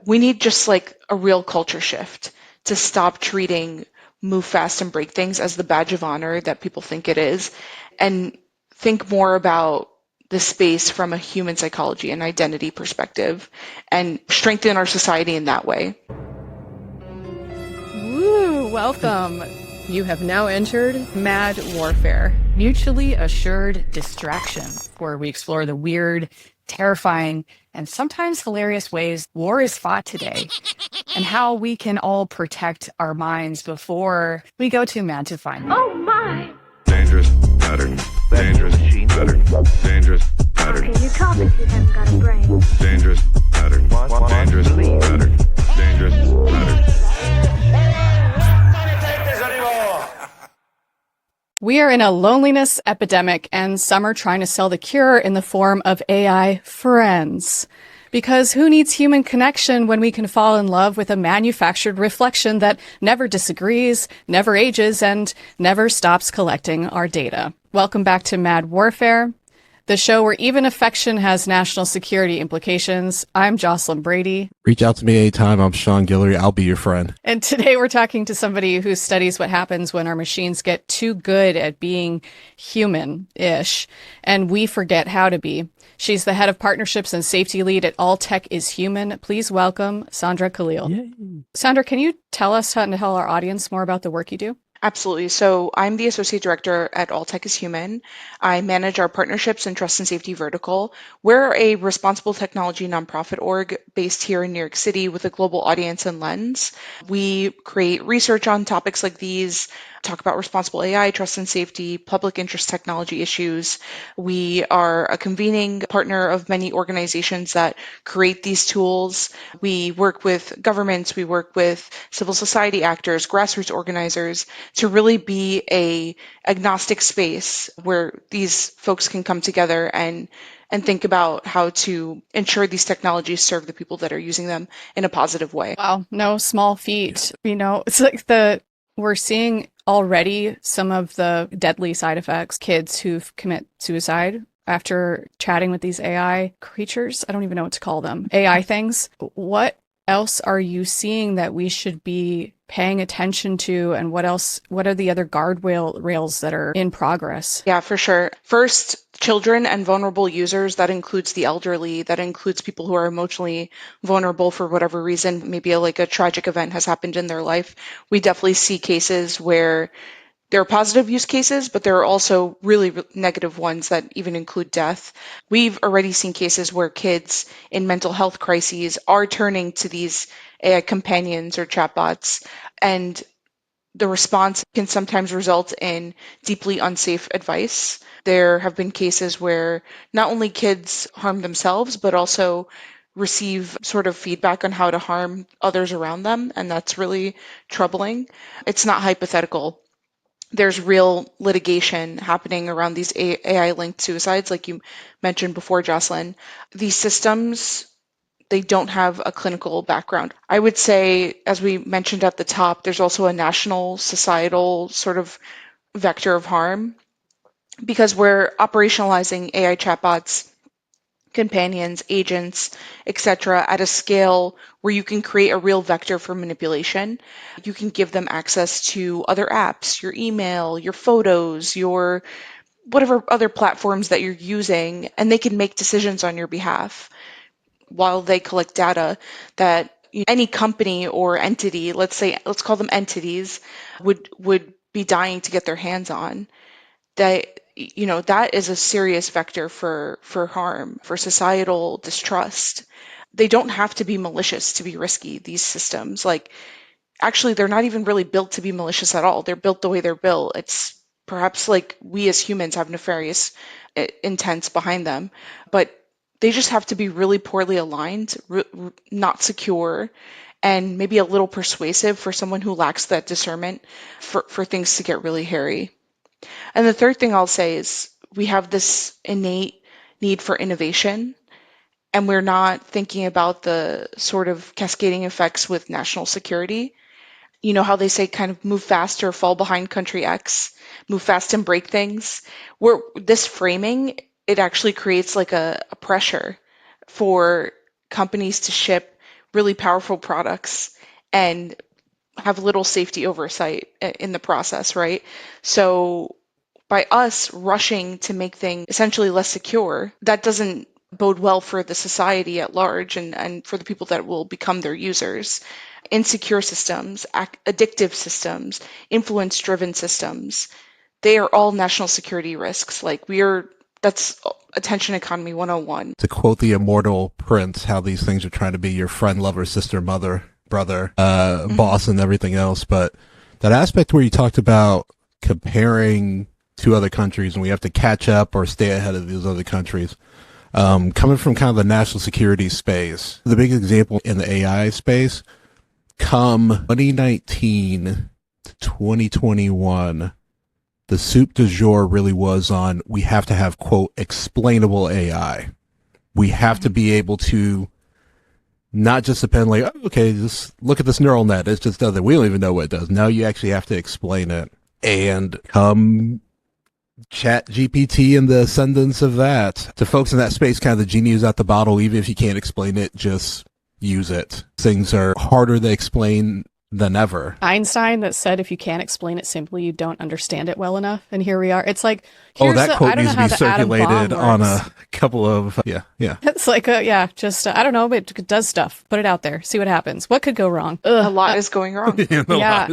We need just like a real culture shift to stop treating move fast and break things as the badge of honor that people think it is, and think more about the space from a human psychology and identity perspective and strengthen our society in that way. Woo, welcome. You have now entered Mad Warfare, mutually assured distraction, where we explore the weird, terrifying, and sometimes hilarious ways war is fought today, and how we can all protect our minds before we go too mad to find them. Oh my! Dangerous pattern. Dangerous pattern. Dangerous pattern. How can you talk if you haven't got a brain? Dangerous pattern. Dangerous pattern. Dangerous pattern. We are in a loneliness epidemic, and some are trying to sell the cure in the form of AI friends. Because who needs human connection when we can fall in love with a manufactured reflection that never disagrees, never ages, and never stops collecting our data? Welcome back to Mad Warfare, the show where even affection has national security implications. I'm Jocelyn Brady. Reach out to me anytime. I'm Sean Guillory. I'll be your friend. And today we're talking to somebody who studies what happens when our machines get too good at being human-ish, and we forget how to be. She's the head of partnerships and safety lead at All Tech is Human. Please welcome Sandra Khalil. Yay. Sandra, can you tell us and tell our audience more about the work you do? Absolutely. So I'm the associate director at All Tech is Human. I manage our partnerships and trust and safety vertical. We're a responsible technology nonprofit org based here in New York City with a global audience and lens. We create research on topics like these, talk about responsible AI, trust and safety, public interest technology issues. We are a convening partner of many organizations that create these tools. We work with governments, we work with civil society actors, grassroots organizers, to really be a agnostic space where these folks can come together and think about how to ensure these technologies serve the people that are using them in a positive way. Wow, no small feat. You know, it's like we're seeing already some of the deadly side effects, kids who commit suicide after chatting with these AI creatures. I don't even know what to call them. AI things. What else are you seeing that we should be paying attention to, and what are the other guardrails that are in progress? Yeah, for sure. First, children and vulnerable users, that includes the elderly, that includes people who are emotionally vulnerable for whatever reason, maybe like a tragic event has happened in their life. We definitely see cases where there are positive use cases, but there are also really negative ones that even include death. We've already seen cases where kids in mental health crises are turning to these AI companions or chatbots, and the response can sometimes result in deeply unsafe advice. There have been cases where not only kids harm themselves, but also receive sort of feedback on how to harm others around them, and that's really troubling. It's not hypothetical. There's real litigation happening around these AI-linked suicides, like you mentioned before, Jocelyn. These systems, they don't have a clinical background. I would say, as we mentioned at the top, there's also a national societal sort of vector of harm because we're operationalizing AI chatbots, companions, agents, etc., at a scale where you can create a real vector for manipulation. You can give them access to other apps, your email, your photos, your whatever other platforms that you're using, and they can make decisions on your behalf while they collect data that any company or entity, let's call them entities, would be dying to get their hands on. That is a serious vector for harm, for societal distrust. They don't have to be malicious to be risky, these systems. Actually, they're not even really built to be malicious at all. They're built the way they're built. It's perhaps like we as humans have nefarious intents behind them, but they just have to be really poorly aligned, not secure, and maybe a little persuasive for someone who lacks that discernment for things to get really hairy. And the third thing I'll say is we have this innate need for innovation, and we're not thinking about the sort of cascading effects with national security. You know how they say kind of move fast or fall behind country X, move fast and break things? This framing it actually creates like a pressure for companies to ship really powerful products and have little safety oversight in the process, right? So by us rushing to make things essentially less secure, that doesn't bode well for the society at large and for the people that will become their users. Insecure systems, addictive systems, influence driven systems, they are all national security risks. That's attention economy 101. To quote the immortal Prince, how these things are trying to be your friend, lover, sister, mother, brother, boss, and everything else. But that aspect where you talked about comparing to other countries and we have to catch up or stay ahead of these other countries, coming from kind of the national security space, the big example in the AI space, come 2019 to 2021, the soup du jour really was on, we have to have, quote, explainable AI. We have to be able to not just depend like, oh, okay, just look at this neural net. It just does it. We don't even know what it does. Now you actually have to explain it. And Chat GPT and the ascendance of that. To folks in that space, kind of the genie is out the bottle. Even if you can't explain it, just use it. Things are harder to explain than ever. Einstein that said if you can't explain it simply, you don't understand it well enough. And here we are. It's like, Oh, that quote I don't needs know to how be the atom bomb circulated on works. a couple of, yeah. It's like, I don't know, but it does stuff. Put it out there. See what happens. What could go wrong? A lot is going wrong. Yeah.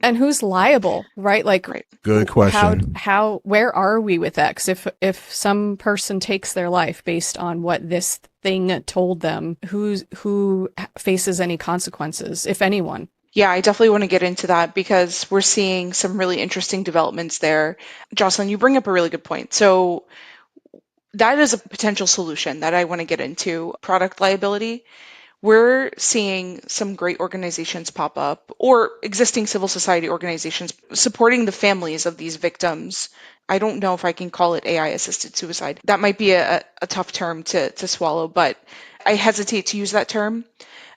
And who's liable, right? Like, Right. Good question. where are we with that? 'Cause if some person takes their life based on what this thing told them, who faces any consequences, if anyone? Yeah, I definitely want to get into that because we're seeing some really interesting developments there. Jocelyn, you bring up a really good point. So that is a potential solution that I want to get into, product liability. We're seeing some great organizations pop up or existing civil society organizations supporting the families of these victims. I don't know if I can call it AI assisted suicide. That might be a tough term to swallow, but I hesitate to use that term.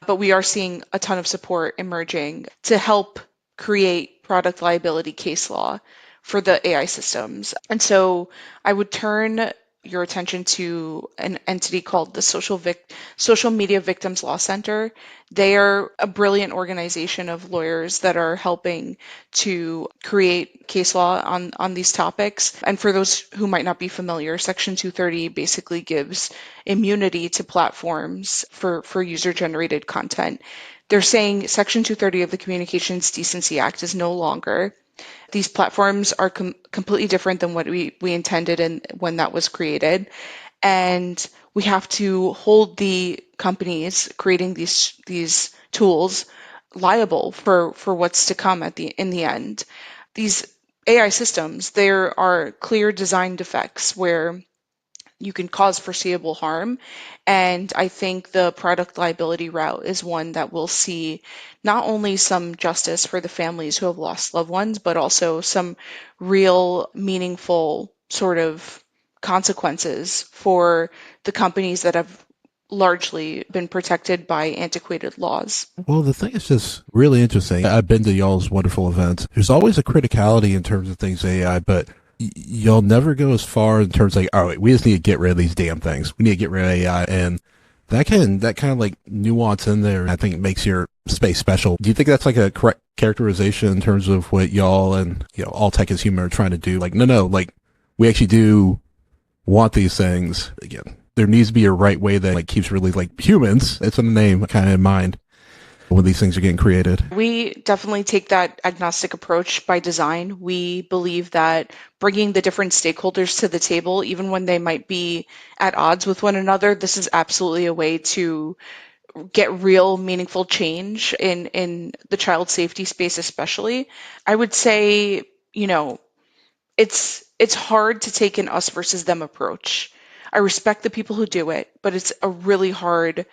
But we are seeing a ton of support emerging to help create product liability case law for the AI systems. And so I would turn your attention to an entity called the Social Media Victims Law Center. They are a brilliant organization of lawyers that are helping to create case law on these topics. And for those who might not be familiar, Section 230 basically gives immunity to platforms for user-generated content. They're saying Section 230 of the Communications Decency Act is no longer. These platforms are completely different than what we intended and when that was created. And we have to hold the companies creating these tools liable for what's to come in the end. These AI systems, there are clear design defects where you can cause foreseeable harm. And I think the product liability route is one that will see not only some justice for the families who have lost loved ones, but also some real meaningful sort of consequences for the companies that have largely been protected by antiquated laws. Well, the thing is just really interesting. I've been to y'all's wonderful events. There's always a criticality in terms of things AI, but y'all never go as far in terms of like, all right, we just need to get rid of these damn things. We need to get rid of AI. And that kind of like nuance in there, I think makes your space special. Do you think that's like a correct characterization in terms of what y'all and, all tech is human are trying to do? Like, no, like we actually do want these things. Again, there needs to be a right way that like keeps really like humans, it's in the name, kind of in mind when these things are getting created. We definitely take that agnostic approach by design. We believe that bringing the different stakeholders to the table, even when they might be at odds with one another, this is absolutely a way to get real meaningful change in the child safety space, especially. I would say, it's hard to take an us versus them approach. I respect the people who do it, but it's hard,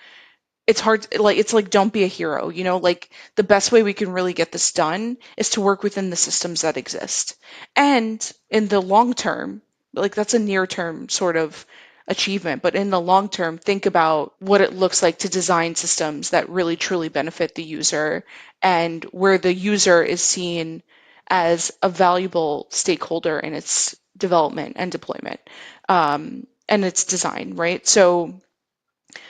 like it's like don't be a hero, like the best way we can really get this done is to work within the systems that exist. And in the long term, like that's a near term sort of achievement, but in the long term, think about what it looks like to design systems that really truly benefit the user and where the user is seen as a valuable stakeholder in its development and deployment. and its design, right? So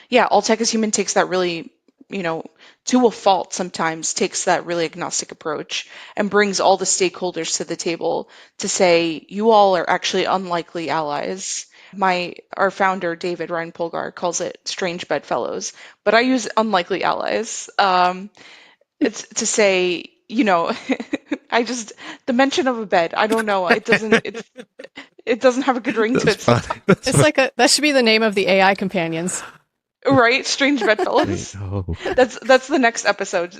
yeah, all tech is human takes that really, to a fault sometimes, takes that really agnostic approach and brings all the stakeholders to the table to say, you all are actually unlikely allies. Our founder, David Ryan Polgar, calls it strange bedfellows, but I use unlikely allies. It's to say, the mention of a bed, I don't know, it doesn't have a good ring to That's it fine. sometimes. That's It's like that should be the name of the AI companions. Right? Strange bedfellows. fine. That's the next episode.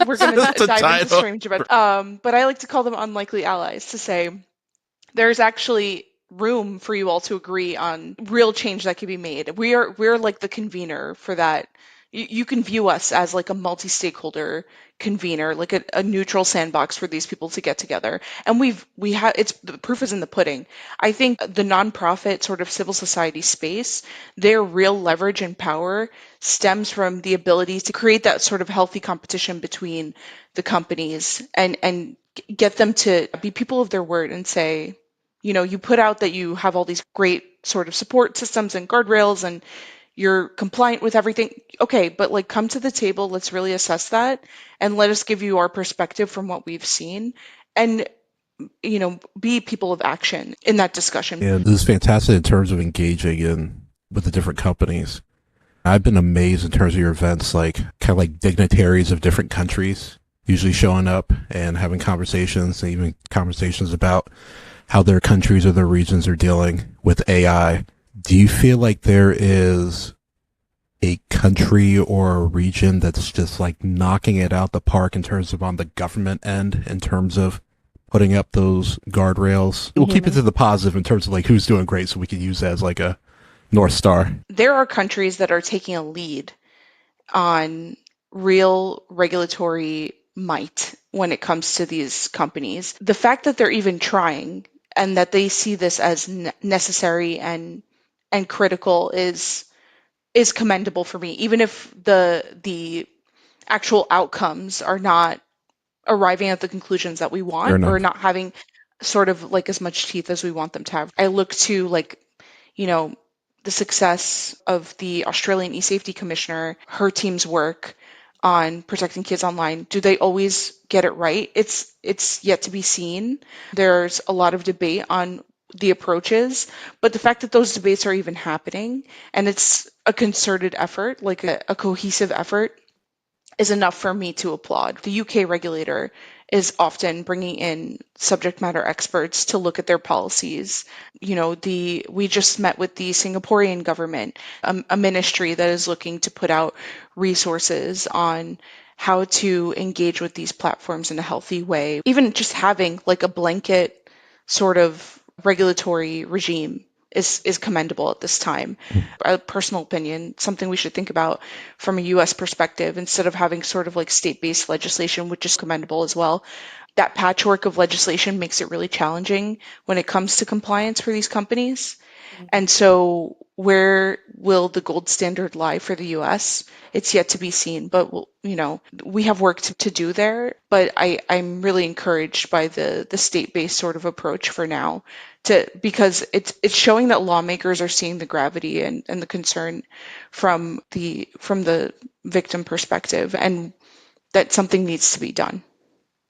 We're gonna That's the dive into title. strange bed. But I like to call them unlikely allies to say there's actually room for you all to agree on real change that can be made. We're like the convener for that. You can view us as like a multi-stakeholder convener, like a neutral sandbox for these people to get together. And we have it's the proof is in the pudding. I think the nonprofit sort of civil society space, their real leverage and power stems from the ability to create that sort of healthy competition between the companies and get them to be people of their word and say, you put out that you have all these great sort of support systems and guardrails and you're compliant with everything. Okay, but like come to the table, let's really assess that and let us give you our perspective from what we've seen and be people of action in that discussion. And this is fantastic in terms of engaging in with the different companies. I've been amazed in terms of your events, like kind of like dignitaries of different countries usually showing up and having conversations, and even conversations about how their countries or their regions are dealing with AI. Do you feel like there is a country or a region that's just like knocking it out the park in terms of on the government end, in terms of putting up those guardrails? We'll keep it to the positive in terms of like who's doing great so we can use that as like a North Star. There are countries that are taking a lead on real regulatory might when it comes to these companies. The fact that they're even trying and that they see this as necessary and critical is commendable for me, even if the actual outcomes are not arriving at the conclusions that we Fair want or enough. not having sort of like as much teeth as we want them to have. I look to like, you know, the success of the Australian e-safety commissioner, her team's work on protecting kids online. Do they always get it right? It's yet to be seen. There's a lot of debate on the approaches, but the fact that those debates are even happening and it's a concerted effort, like a cohesive effort, is enough for me to applaud. The UK regulator is often bringing in subject matter experts to look at their policies. We just met with the Singaporean government, a ministry that is looking to put out resources on how to engage with these platforms in a healthy way. Even just having like a blanket sort of regulatory regime is commendable at this time. A personal opinion, something we should think about from a US perspective instead of having sort of like state-based legislation, which is commendable as well. That patchwork of legislation makes it really challenging when it comes to compliance for these companies. And so where will the gold standard lie for the US? It's yet to be seen, but we have work to do there. But I'm really encouraged by the state-based sort of approach for now, because it's showing that lawmakers are seeing the gravity and the concern from the victim perspective, and that something needs to be done.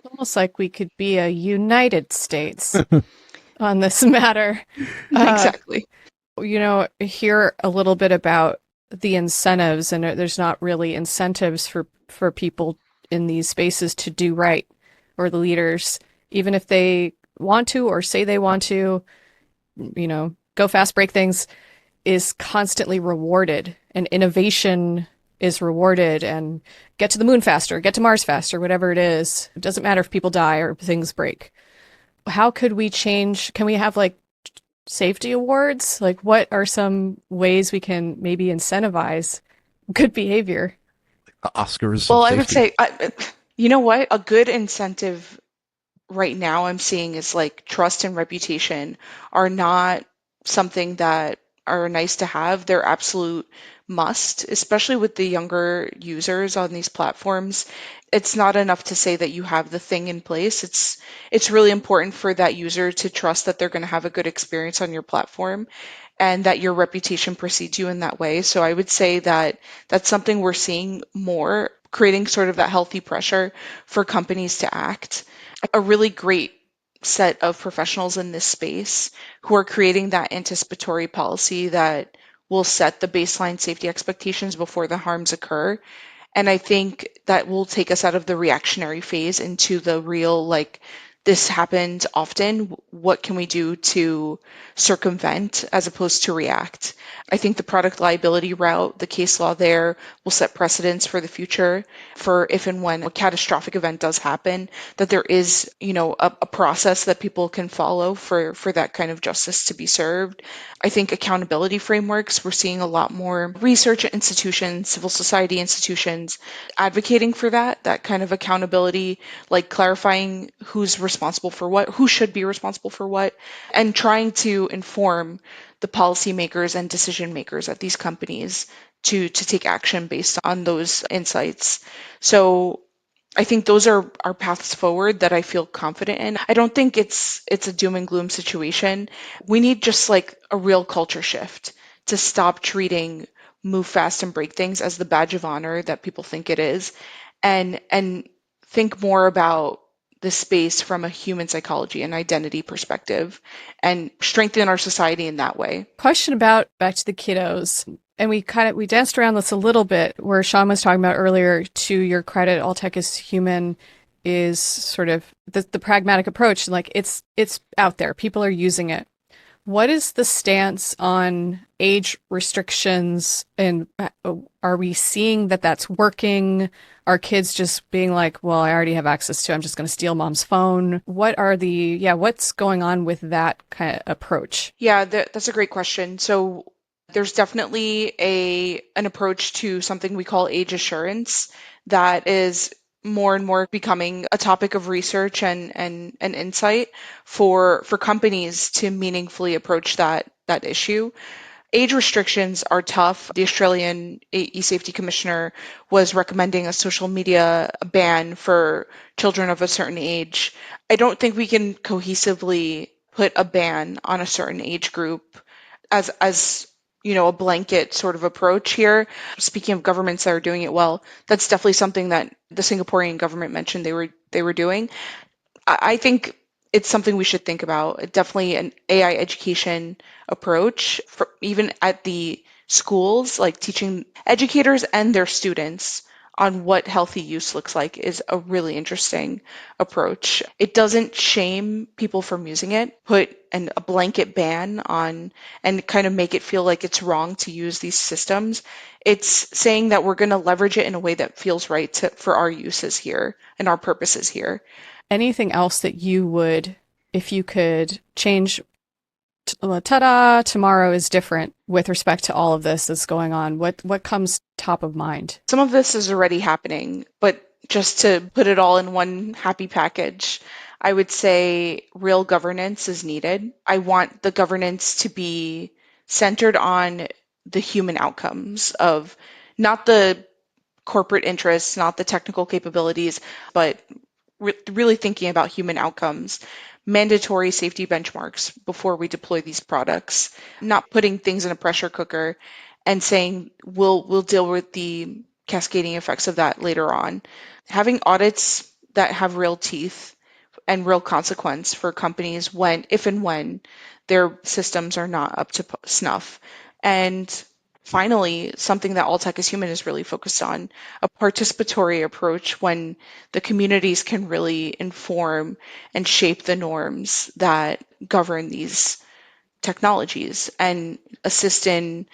Almost like we could be a United States on this matter. Exactly. Hear a little bit about the incentives, and there's not really incentives for people in these spaces to do right, or the leaders, even if they want to or say they want to, go fast, break things, is constantly rewarded, and innovation is rewarded, and get to the moon faster, get to Mars faster, whatever it is. It doesn't matter if people die or things break. How could we change? Can we have like safety awards? Like, what are some ways we can maybe incentivize good behavior? The Oscars. Well, of I would safety. say, you know what? A good incentive right now I'm seeing is like trust and reputation are not something that are nice to have. They're absolute must, especially with the younger users on these platforms. It's not enough to say that you have the thing in place. It's really important for that user to trust that they're going to have a good experience on your platform and that your reputation precedes you in that way. So I would say that that's something we're seeing more, creating sort of that healthy pressure for companies to act. A really great set of professionals in this space who are creating that anticipatory policy that will set the baseline safety expectations before the harms occur. And I think that will take us out of the reactionary phase into the real, like, this happened often. What can we do to circumvent as opposed to react? I think the product liability route, the case law there, will set precedents for the future for if and when a catastrophic event does happen, that there is, a process that people can follow for that kind of justice to be served. I think accountability frameworks, we're seeing a lot more research institutions, civil society institutions advocating for that kind of accountability, like clarifying who's responsible for what, who should be responsible for what, and trying to inform the policymakers and decision makers at these companies to take action based on those insights. So I think those are paths forward that I feel confident in. I don't think it's a doom and gloom situation. We need just like a real culture shift to stop treating move fast and break things as the badge of honor that people think it is, and think more about the space from a human psychology and identity perspective and strengthen our society in that way. Question about back to the kiddos. And we danced around this a little bit where Sean was talking about earlier, to your credit, all tech is human is sort of the pragmatic approach. Like it's out there. People are using it. What is the stance on age restrictions, and are we seeing that that's working? Are kids just being like, well, I already have access to it, I'm just going to steal mom's phone? What's going on with that kind of approach? Yeah, that's a great question. So there's definitely an approach to something we call age assurance that is more and more becoming a topic of research and insight for companies to meaningfully approach that issue. Age restrictions are tough. The Australian e-safety commissioner was recommending a social media ban for children of a certain age. I don't think we can cohesively put a ban on a certain age group as a blanket sort of approach here. Speaking of governments that are doing it well, that's definitely something that the Singaporean government mentioned they were doing. I think it's something we should think about. Definitely an AI education approach, for even at the schools, like teaching educators and their students on what healthy use looks like is a really interesting approach. It doesn't shame people from using it, put a blanket ban on, and kind of make it feel like it's wrong to use these systems. It's saying that we're going to leverage it in a way that feels right for our uses here and our purposes here. Anything else that you would, if you could change, ta-da, tomorrow is different with respect to all of this that's going on? What comes top of mind? Some of this is already happening, but just to put it all in one happy package, I would say real governance is needed. I want the governance to be centered on the human outcomes of not the corporate interests, not the technical capabilities, but really thinking about human outcomes, mandatory safety benchmarks before we deploy these products, not putting things in a pressure cooker and saying we'll deal with the cascading effects of that later on. Having audits that have real teeth and real consequence for companies if and when their systems are not up to snuff. And finally, something that All Tech is Human is really focused on, a participatory approach when the communities can really inform and shape the norms that govern these technologies and assist in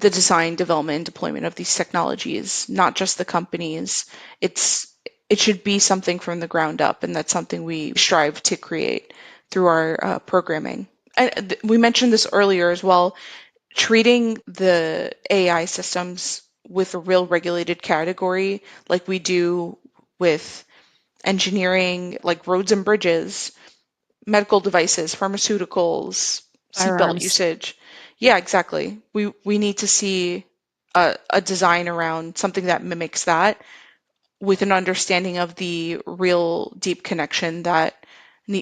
the design, development, and deployment of these technologies, not just the companies. It should be something from the ground up, and that's something we strive to create through our programming. And we mentioned this earlier as well, treating the AI systems with a real regulated category like we do with engineering, like roads and bridges, medical devices, pharmaceuticals, seatbelt Firearms. usage. Yeah, exactly. We need to see a design around something that mimics that with an understanding of the real deep connection that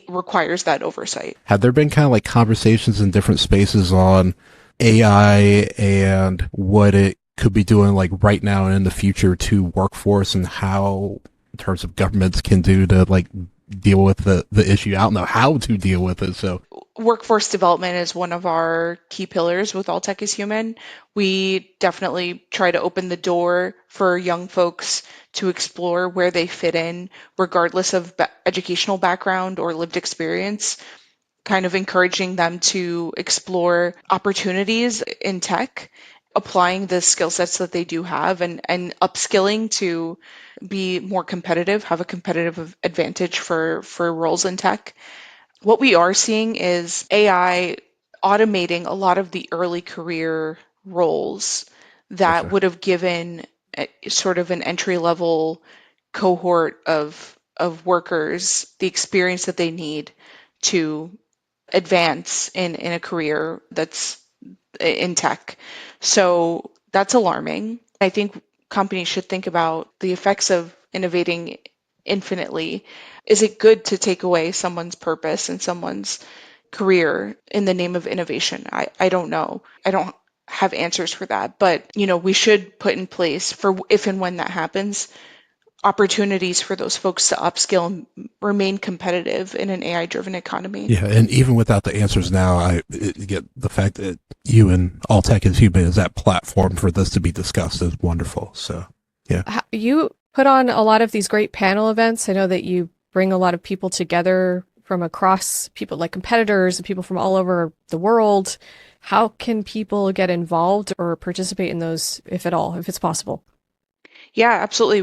requires that oversight. Have there been kind of like conversations in different spaces on AI and what it could be doing like right now and in the future to workforce, and how in terms of governments can do to like deal with the issue? I don't know how to deal with it. So Workforce development is one of our key pillars with All Tech is Human. We definitely try to open the door for young folks to explore where they fit in, regardless of educational background or lived experience, kind of encouraging them to explore opportunities in tech, applying the skill sets that they do have, and upskilling to be more competitive, have a competitive advantage for roles in tech. What we are seeing is AI automating a lot of the early career roles that gotcha. would have given sort of an entry level cohort of workers the experience that they need to advance in a career that's in tech. So that's alarming. I think companies should think about the effects of innovating infinitely. Is it good to take away someone's purpose and someone's career in the name of innovation? I don't know. I don't have answers for that. But, we should put in place for if and when that happens, opportunities for those folks to upskill and remain competitive in an AI driven economy. Yeah, and even without the answers now, get the fact that you and All Tech is Human is that platform for this to be discussed is wonderful. So yeah. You put on a lot of these great panel events. I know that you bring a lot of people together from across, people like competitors and people from all over the world. How can people get involved or participate in those, if at all, if it's possible? Yeah, absolutely.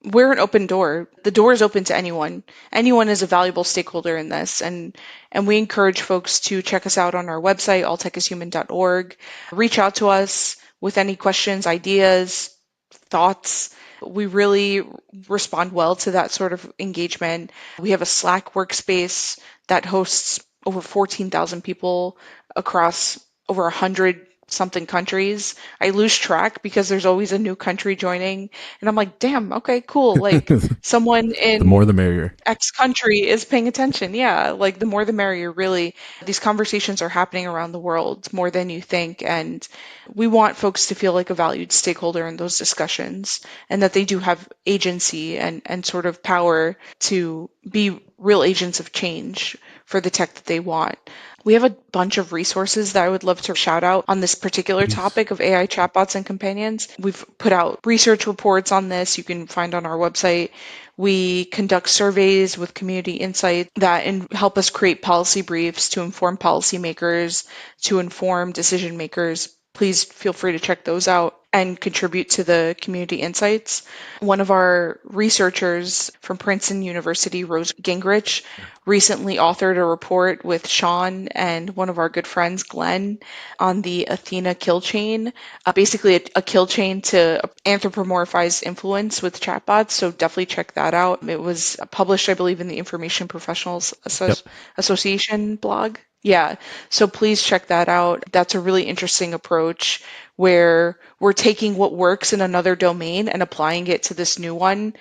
We're an open door. The door is open to anyone. Anyone is a valuable stakeholder in this, and we encourage folks to check us out on our website, alltechishuman.org. Reach out to us with any questions, ideas, thoughts. We really respond well to that sort of engagement. We have a Slack workspace that hosts over 14,000 people across over 100 something countries. I lose track because there's always a new country joining, and I'm like, damn, okay, cool. Like someone The more in the merrier. X country is paying attention. Yeah, like the more the merrier, really. These conversations are happening around the world more than you think. And we want folks to feel like a valued stakeholder in those discussions and that they do have agency and sort of power to be real agents of change for the tech that they want. We have a bunch of resources that I would love to shout out on this particular Please. topic of AI chatbots and companions. We've put out research reports on this you can find on our website. We conduct surveys with community insight that help us create policy briefs to inform policymakers, to inform decision makers. Please feel free to check those out and contribute to the community insights. One of our researchers from Princeton University, Rose Gingrich, recently authored a report with Sean and one of our good friends, Glenn, on the Athena kill chain, basically a kill chain to anthropomorphize influence with chatbots. So definitely check that out. It was published, I believe, in the Information Professionals Yep. Association blog. Yeah, so please check that out. That's a really interesting approach where we're taking what works in another domain and applying it to this new one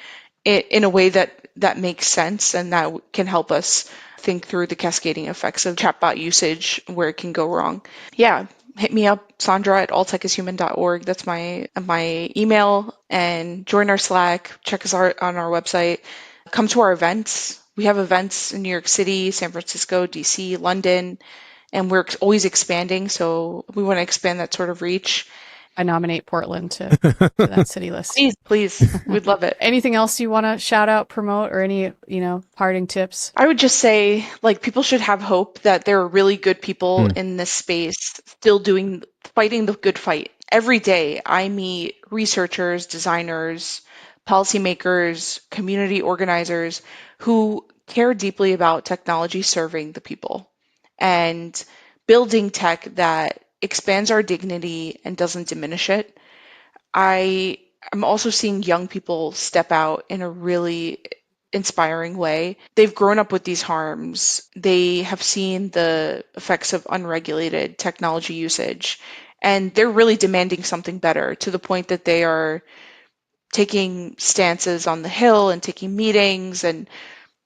in a way that makes sense and that can help us think through the cascading effects of chatbot usage where it can go wrong. Yeah, hit me up, Sandra at alltechishuman.org. That's my email, and join our Slack. Check us out on our website. Come to our events. We have events in New York City, San Francisco, DC, London, and we're always expanding. So we want to expand that sort of reach. I nominate Portland to that city list. Please, we'd love it. Anything else you want to shout out, promote, or any, parting tips? I would just say, like, people should have hope that there are really good people in this space still fighting the good fight. Every day, I meet researchers, designers, policymakers, community organizers who care deeply about technology serving the people and building tech that expands our dignity and doesn't diminish it. I'm also seeing young people step out in a really inspiring way. They've grown up with these harms. They have seen the effects of unregulated technology usage, and they're really demanding something better to the point that they are taking stances on the Hill and taking meetings and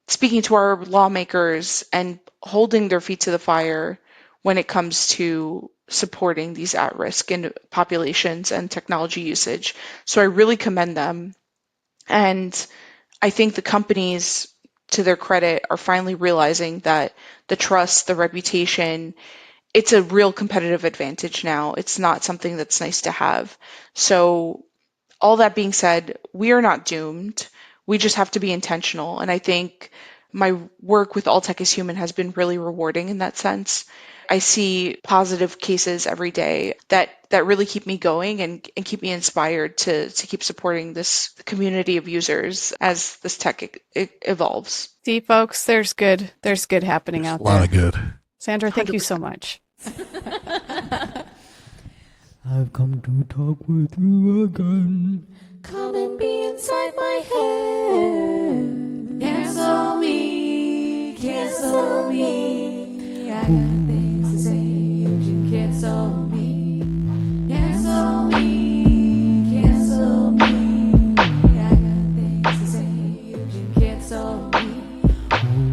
speaking to our lawmakers and holding their feet to the fire when it comes to supporting these at-risk populations and technology usage. So I really commend them. And I think the companies, to their credit, are finally realizing that the trust, the reputation, it's a real competitive advantage now. It's not something that's nice to have. So all that being said, we are not doomed. We just have to be intentional. And I think my work with All Tech is Human has been really rewarding in that sense. I see positive cases every day that really keep me going and keep me inspired to keep supporting this community of users as this tech evolves. See, folks, there's good happening out A lot there. of good. Sandra, thank you so much. I've come to talk with you again. Come and be inside my head. Cancel me, cancel me. I got things to say, you can cancel me. Cancel me, cancel me. I got things to say, you can cancel me.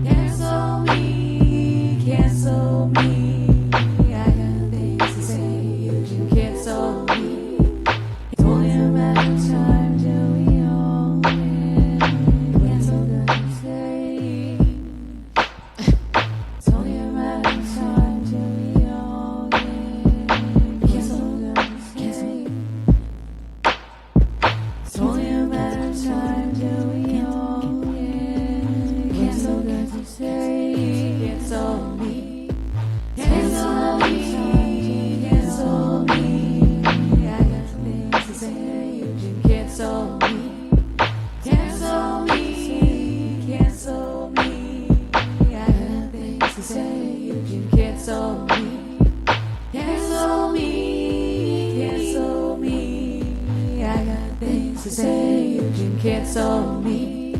Cancel me, cancel me. I got things to say, you can cancel me. It's only a matter of time till we all win. Cancel the say. It's only a matter of time till we all win. Cancel the say. It's only a matter of time till we all win. Cancel the say. Cancel me. Cancel me. Cancel me. I got things to say. You can cancel me. Cancel me. Cancel me. I got things to say. You can cancel me. Cancel me. Cancel me. I got things to say. You can cancel me.